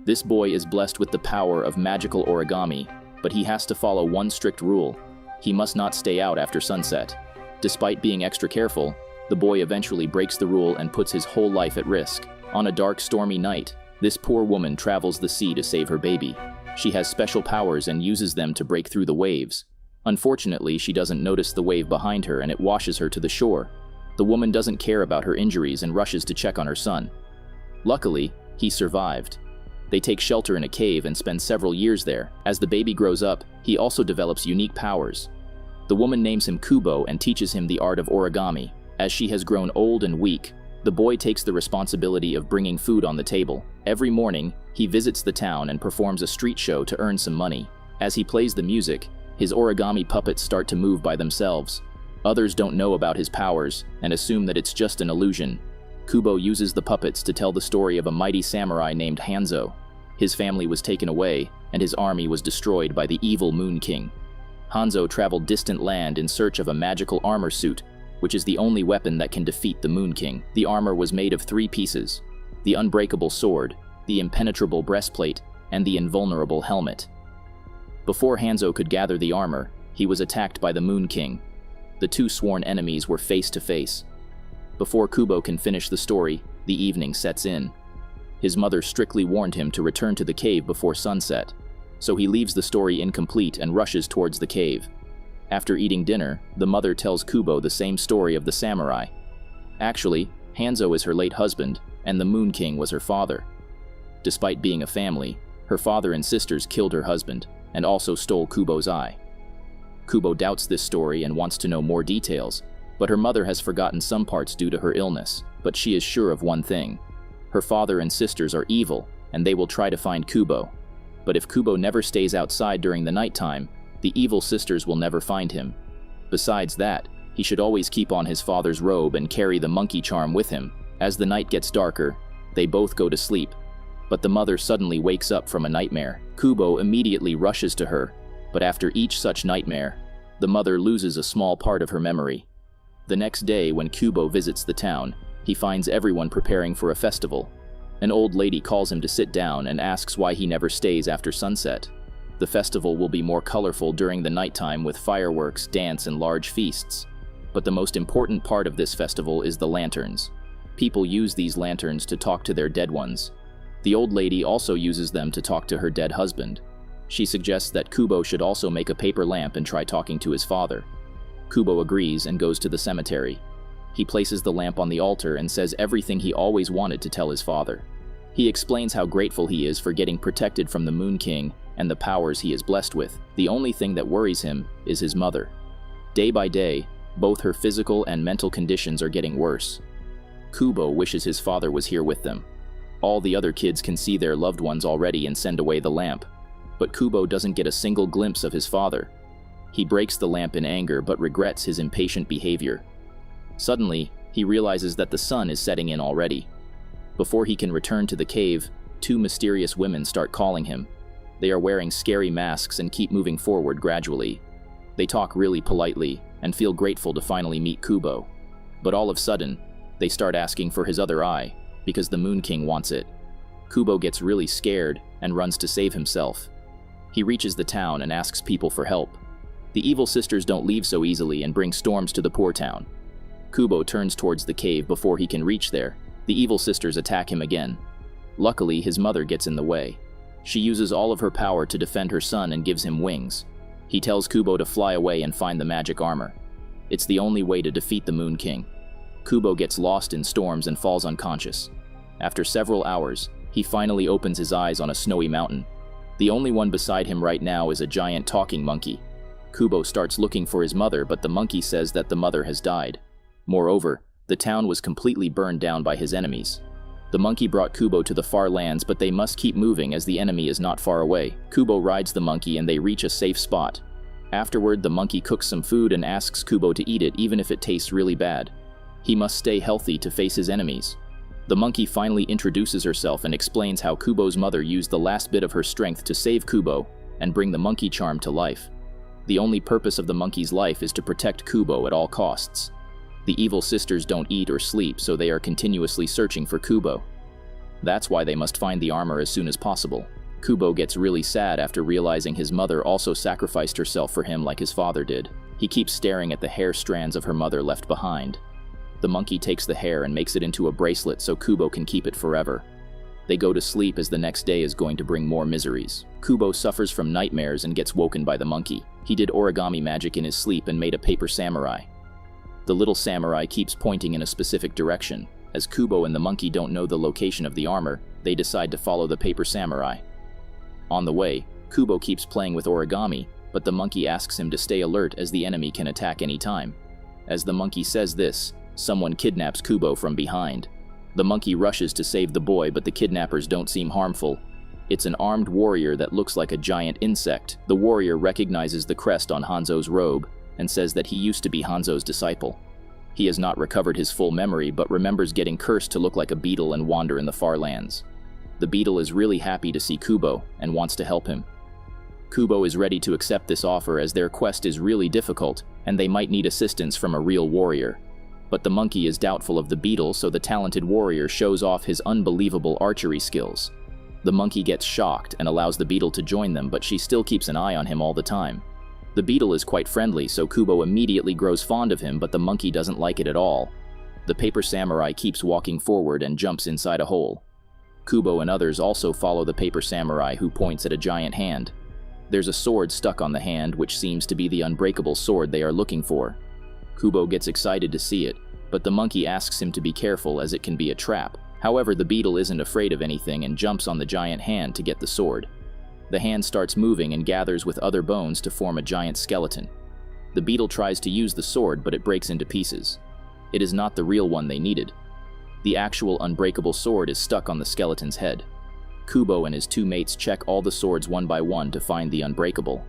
This boy is blessed with the power of magical origami, but he has to follow one strict rule. He must not stay out after sunset. Despite being extra careful, the boy eventually breaks the rule and puts his whole life at risk. On a dark, stormy night, this poor woman travels the sea to save her baby. She has special powers and uses them to break through the waves. Unfortunately, she doesn't notice the wave behind her and it washes her to the shore. The woman doesn't care about her injuries and rushes to check on her son. Luckily, he survived. They take shelter in a cave and spend several years there. As the baby grows up, he also develops unique powers. The woman names him Kubo and teaches him the art of origami. As she has grown old and weak, the boy takes the responsibility of bringing food on the table. Every morning, he visits the town and performs a street show to earn some money. As he plays the music, his origami puppets start to move by themselves. Others don't know about his powers and assume that it's just an illusion. Kubo uses the puppets to tell the story of a mighty samurai named Hanzo. His family was taken away, and his army was destroyed by the evil Moon King. Hanzo traveled distant land in search of a magical armor suit, which is the only weapon that can defeat the Moon King. The armor was made of 3 pieces: the unbreakable sword, the impenetrable breastplate, and the invulnerable helmet. Before Hanzo could gather the armor, he was attacked by the Moon King. The two sworn enemies were face to face. Before Kubo can finish the story, the evening sets in. His mother strictly warned him to return to the cave before sunset, so he leaves the story incomplete and rushes towards the cave. After eating dinner, the mother tells Kubo the same story of the samurai. Actually, Hanzo is her late husband, and the Moon King was her father. Despite being a family, her father and sisters killed her husband, and also stole Kubo's eye. Kubo doubts this story and wants to know more details, but her mother has forgotten some parts due to her illness. But she is sure of one thing: her father and sisters are evil, and they will try to find Kubo. But if Kubo never stays outside during the nighttime, the evil sisters will never find him. Besides that, he should always keep on his father's robe and carry the monkey charm with him. As the night gets darker, they both go to sleep, but the mother suddenly wakes up from a nightmare. Kubo immediately rushes to her, but after each such nightmare, the mother loses a small part of her memory. The next day, when Kubo visits the town, he finds everyone preparing for a festival. An old lady calls him to sit down and asks why he never stays after sunset. The festival will be more colorful during the nighttime with fireworks, dance, and large feasts. But the most important part of this festival is the lanterns. People use these lanterns to talk to their dead ones. The old lady also uses them to talk to her dead husband. She suggests that Kubo should also make a paper lamp and try talking to his father. Kubo agrees and goes to the cemetery. He places the lamp on the altar and says everything he always wanted to tell his father. He explains how grateful he is for getting protected from the Moon King and the powers he is blessed with. The only thing that worries him is his mother. Day by day, both her physical and mental conditions are getting worse. Kubo wishes his father was here with them. All the other kids can see their loved ones already and send away the lamp. But Kubo doesn't get a single glimpse of his father. He breaks the lamp in anger but regrets his impatient behavior. Suddenly, he realizes that the sun is setting in already. Before he can return to the cave, 2 mysterious women start calling him. They are wearing scary masks and keep moving forward gradually. They talk really politely and feel grateful to finally meet Kubo. But all of a sudden, they start asking for his other eye, because the Moon King wants it. Kubo gets really scared and runs to save himself. He reaches the town and asks people for help. The evil sisters don't leave so easily and bring storms to the poor town. Kubo turns towards the cave before he can reach there. The evil sisters attack him again. Luckily, his mother gets in the way. She uses all of her power to defend her son and gives him wings. He tells Kubo to fly away and find the magic armor. It's the only way to defeat the Moon King. Kubo gets lost in storms and falls unconscious. After several hours, he finally opens his eyes on a snowy mountain. The only one beside him right now is a giant talking monkey. Kubo starts looking for his mother, but the monkey says that the mother has died. Moreover, the town was completely burned down by his enemies. The monkey brought Kubo to the far lands, but they must keep moving as the enemy is not far away. Kubo rides the monkey and they reach a safe spot. Afterward, the monkey cooks some food and asks Kubo to eat it even if it tastes really bad. He must stay healthy to face his enemies. The monkey finally introduces herself and explains how Kubo's mother used the last bit of her strength to save Kubo and bring the monkey charm to life. The only purpose of the monkey's life is to protect Kubo at all costs. The evil sisters don't eat or sleep, so they are continuously searching for Kubo. That's why they must find the armor as soon as possible. Kubo gets really sad after realizing his mother also sacrificed herself for him like his father did. He keeps staring at the hair strands of her mother left behind. The monkey takes the hair and makes it into a bracelet so Kubo can keep it forever. They go to sleep as the next day is going to bring more miseries. Kubo suffers from nightmares and gets woken by the monkey. He did origami magic in his sleep and made a paper samurai. The little samurai keeps pointing in a specific direction. As Kubo and the monkey don't know the location of the armor, they decide to follow the paper samurai. On the way, Kubo keeps playing with origami, but the monkey asks him to stay alert as the enemy can attack any time. As the monkey says this, someone kidnaps Kubo from behind. The monkey rushes to save the boy, but the kidnappers don't seem harmful. It's an armed warrior that looks like a giant insect. The warrior recognizes the crest on Hanzo's robe and says that he used to be Hanzo's disciple. He has not recovered his full memory, but remembers getting cursed to look like a beetle and wander in the far lands. The beetle is really happy to see Kubo and wants to help him. Kubo is ready to accept this offer as their quest is really difficult and they might need assistance from a real warrior. But the monkey is doubtful of the beetle, so the talented warrior shows off his unbelievable archery skills. The monkey gets shocked and allows the beetle to join them, but she still keeps an eye on him all the time. The beetle is quite friendly, so Kubo immediately grows fond of him, but the monkey doesn't like it at all. The paper samurai keeps walking forward and jumps inside a hole. Kubo and others also follow the paper samurai, who points at a giant hand. There's a sword stuck on the hand, which seems to be the unbreakable sword they are looking for. Kubo gets excited to see it, but the monkey asks him to be careful as it can be a trap. However, the beetle isn't afraid of anything and jumps on the giant hand to get the sword. The hand starts moving and gathers with other bones to form a giant skeleton. The beetle tries to use the sword, but it breaks into pieces. It is not the real one they needed. The actual unbreakable sword is stuck on the skeleton's head. Kubo and his two mates check all the swords one by one to find the unbreakable.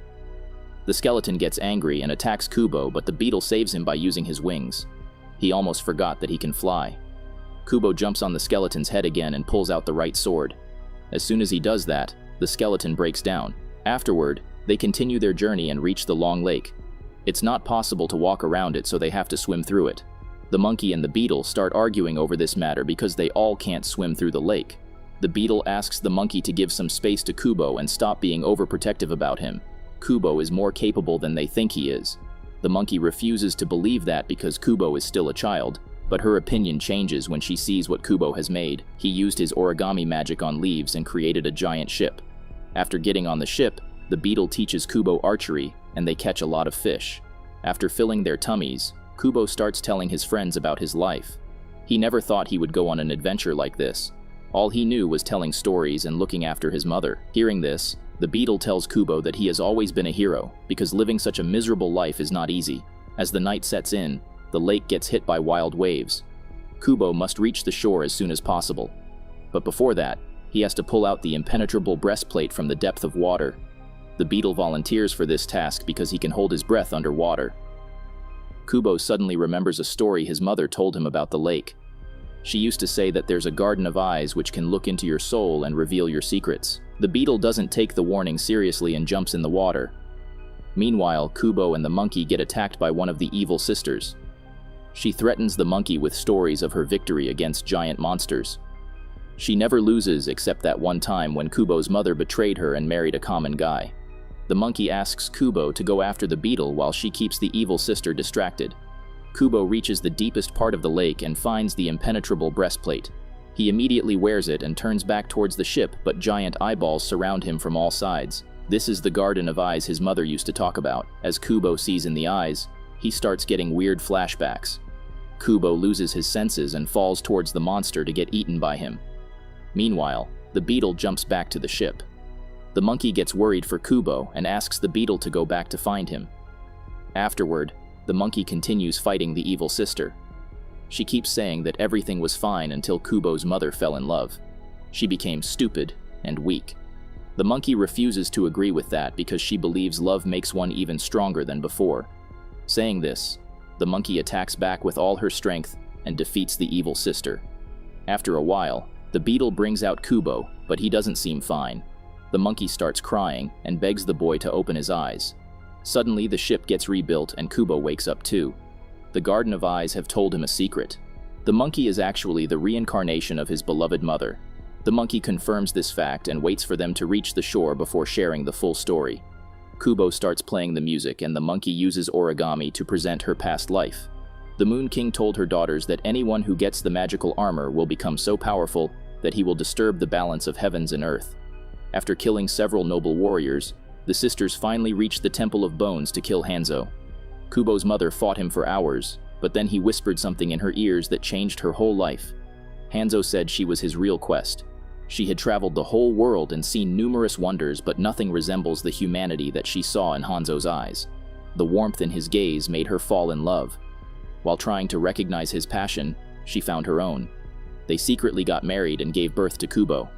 The skeleton gets angry and attacks Kubo, but the beetle saves him by using his wings. He almost forgot that he can fly. Kubo jumps on the skeleton's head again and pulls out the right sword. As soon as he does that, the skeleton breaks down. Afterward, they continue their journey and reach the long lake. It's not possible to walk around it, so they have to swim through it. The monkey and the beetle start arguing over this matter because they all can't swim through the lake. The beetle asks the monkey to give some space to Kubo and stop being overprotective about him. Kubo is more capable than they think he is. The monkey refuses to believe that because Kubo is still a child, but her opinion changes when she sees what Kubo has made. He used his origami magic on leaves and created a giant ship. After getting on the ship, the beetle teaches Kubo archery, and they catch a lot of fish. After filling their tummies, Kubo starts telling his friends about his life. He never thought he would go on an adventure like this. All he knew was telling stories and looking after his mother. Hearing this, the beetle tells Kubo that he has always been a hero, because living such a miserable life is not easy. As the night sets in, the lake gets hit by wild waves. Kubo must reach the shore as soon as possible. But before that, he has to pull out the impenetrable breastplate from the depth of water. The beetle volunteers for this task because he can hold his breath underwater. Kubo suddenly remembers a story his mother told him about the lake. She used to say that there's a garden of eyes which can look into your soul and reveal your secrets. The beetle doesn't take the warning seriously and jumps in the water. Meanwhile, Kubo and the monkey get attacked by one of the evil sisters. She threatens the monkey with stories of her victory against giant monsters. She never loses except that one time when Kubo's mother betrayed her and married a common guy. The monkey asks Kubo to go after the beetle while she keeps the evil sister distracted. Kubo reaches the deepest part of the lake and finds the impenetrable breastplate. He immediately wears it and turns back towards the ship, but giant eyeballs surround him from all sides. This is the garden of eyes his mother used to talk about. As Kubo sees in the eyes, he starts getting weird flashbacks. Kubo loses his senses and falls towards the monster to get eaten by him. Meanwhile, the beetle jumps back to the ship. The monkey gets worried for Kubo and asks the beetle to go back to find him. Afterward, the monkey continues fighting the evil sister. She keeps saying that everything was fine until Kubo's mother fell in love. She became stupid and weak. The monkey refuses to agree with that because she believes love makes one even stronger than before. Saying this, the monkey attacks back with all her strength and defeats the evil sister. After a while, the beetle brings out Kubo, but he doesn't seem fine. The monkey starts crying and begs the boy to open his eyes. Suddenly, the ship gets rebuilt and Kubo wakes up too. The Garden of Eyes have told him a secret. The monkey is actually the reincarnation of his beloved mother. The monkey confirms this fact and waits for them to reach the shore before sharing the full story. Kubo starts playing the music and the monkey uses origami to present her past life. The Moon King told her daughters that anyone who gets the magical armor will become so powerful that he will disturb the balance of heavens and earth. After killing several noble warriors, the sisters finally reached the Temple of Bones to kill Hanzo. Kubo's mother fought him for hours, but then he whispered something in her ears that changed her whole life. Hanzo said she was his real quest. She had traveled the whole world and seen numerous wonders, but nothing resembles the humanity that she saw in Hanzo's eyes. The warmth in his gaze made her fall in love. While trying to recognize his passion, she found her own. They secretly got married and gave birth to Kubo.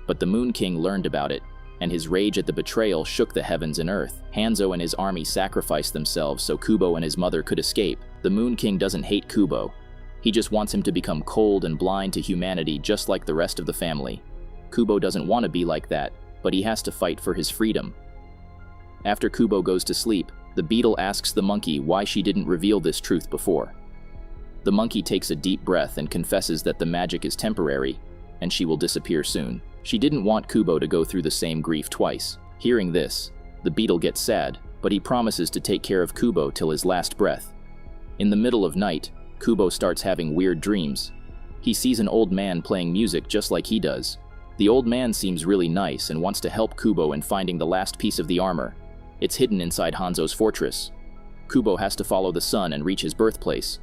But the Moon King learned about it, and his rage at the betrayal shook the heavens and earth. Hanzo and his army sacrificed themselves so Kubo and his mother could escape. The Moon King doesn't hate Kubo. He just wants him to become cold and blind to humanity just like the rest of the family. Kubo doesn't want to be like that, but he has to fight for his freedom. After Kubo goes to sleep, the beetle asks the monkey why she didn't reveal this truth before. The monkey takes a deep breath and confesses that the magic is temporary, and she will disappear soon. She didn't want Kubo to go through the same grief twice. Hearing this, the beetle gets sad, but he promises to take care of Kubo till his last breath. In the middle of night, Kubo starts having weird dreams. He sees an old man playing music just like he does. The old man seems really nice and wants to help Kubo in finding the last piece of the armor. It's hidden inside Hanzo's fortress. Kubo has to follow the sun and reach his birthplace.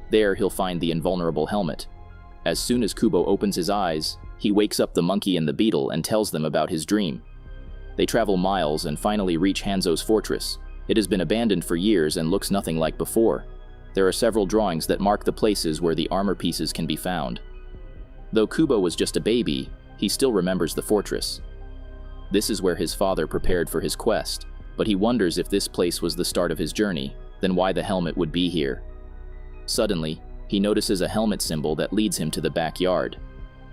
There he'll find the invulnerable helmet. As soon as Kubo opens his eyes, he wakes up the monkey and the beetle and tells them about his dream. They travel miles and finally reach Hanzo's fortress. It has been abandoned for years and looks nothing like before. There are several drawings that mark the places where the armor pieces can be found. Though Kubo was just a baby, he still remembers the fortress. This is where his father prepared for his quest, but he wonders if this place was the start of his journey, then why the helmet would be here. Suddenly, he notices a helmet symbol that leads him to the backyard.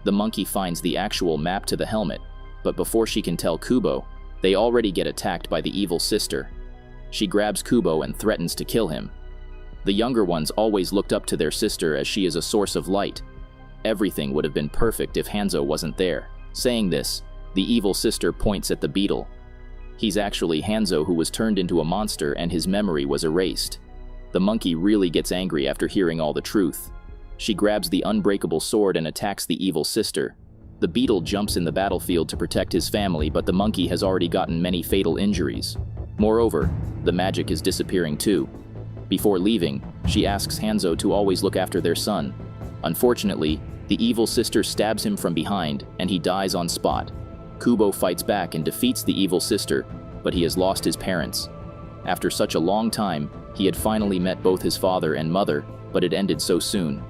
The monkey finds the actual map to the helmet, but before she can tell Kubo, they already get attacked by the evil sister. She grabs Kubo and threatens to kill him. The younger ones always looked up to their sister as she is a source of light. Everything would have been perfect if Hanzo wasn't there. Saying this, the evil sister points at the beetle. He's actually Hanzo who was turned into a monster and his memory was erased. The monkey really gets angry after hearing all the truth. She grabs the unbreakable sword and attacks the evil sister. The beetle jumps in the battlefield to protect his family, but the monkey has already gotten many fatal injuries. Moreover, the magic is disappearing too. Before leaving, she asks Hanzo to always look after their son. Unfortunately, the evil sister stabs him from behind and he dies on spot. Kubo fights back and defeats the evil sister, but he has lost his parents. After such a long time, he had finally met both his father and mother, but it ended so soon.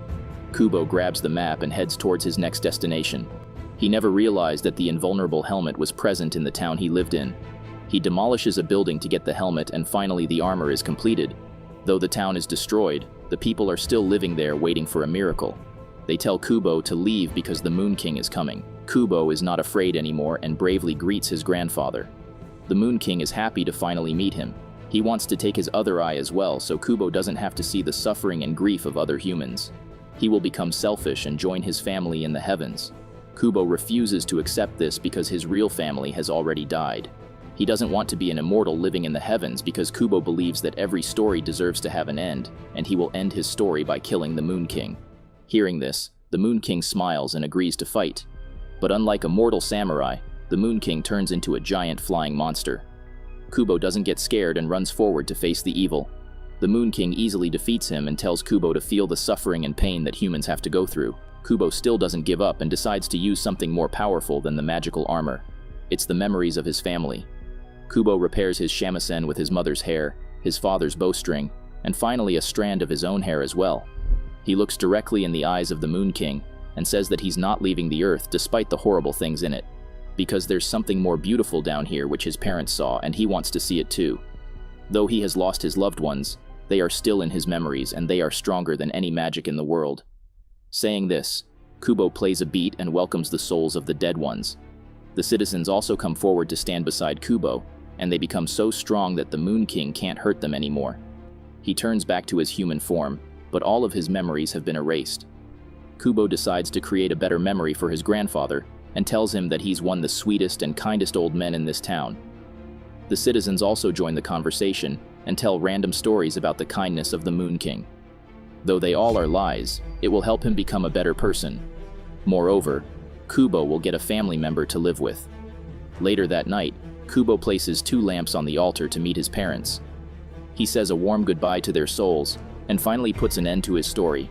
Kubo grabs the map and heads towards his next destination. He never realized that the invulnerable helmet was present in the town he lived in. He demolishes a building to get the helmet and finally the armor is completed. Though the town is destroyed, the people are still living there waiting for a miracle. They tell Kubo to leave because the Moon King is coming. Kubo is not afraid anymore and bravely greets his grandfather. The Moon King is happy to finally meet him. He wants to take his other eye as well so Kubo doesn't have to see the suffering and grief of other humans. He will become selfish and join his family in the heavens. Kubo refuses to accept this because his real family has already died. He doesn't want to be an immortal living in the heavens because Kubo believes that every story deserves to have an end, and he will end his story by killing the Moon King. Hearing this, the Moon King smiles and agrees to fight. But unlike a mortal samurai, the Moon King turns into a giant flying monster. Kubo doesn't get scared and runs forward to face the evil. The Moon King easily defeats him and tells Kubo to feel the suffering and pain that humans have to go through. Kubo still doesn't give up and decides to use something more powerful than the magical armor. It's the memories of his family. Kubo repairs his shamisen with his mother's hair, his father's bowstring, and finally a strand of his own hair as well. He looks directly in the eyes of the Moon King and says that he's not leaving the earth despite the horrible things in it, because there's something more beautiful down here which his parents saw and he wants to see it too. Though he has lost his loved ones, they are still in his memories and they are stronger than any magic in the world. Saying this, Kubo plays a beat and welcomes the souls of the dead ones. The citizens also come forward to stand beside Kubo, and they become so strong that the Moon King can't hurt them anymore. He turns back to his human form, but all of his memories have been erased. Kubo decides to create a better memory for his grandfather, and tells him that he's one of the sweetest and kindest old men in this town. The citizens also join the conversation and tell random stories about the kindness of the Moon King. Though they all are lies, it will help him become a better person. Moreover, Kubo will get a family member to live with. Later that night, Kubo places 2 lamps on the altar to meet his parents. He says a warm goodbye to their souls, and finally puts an end to his story.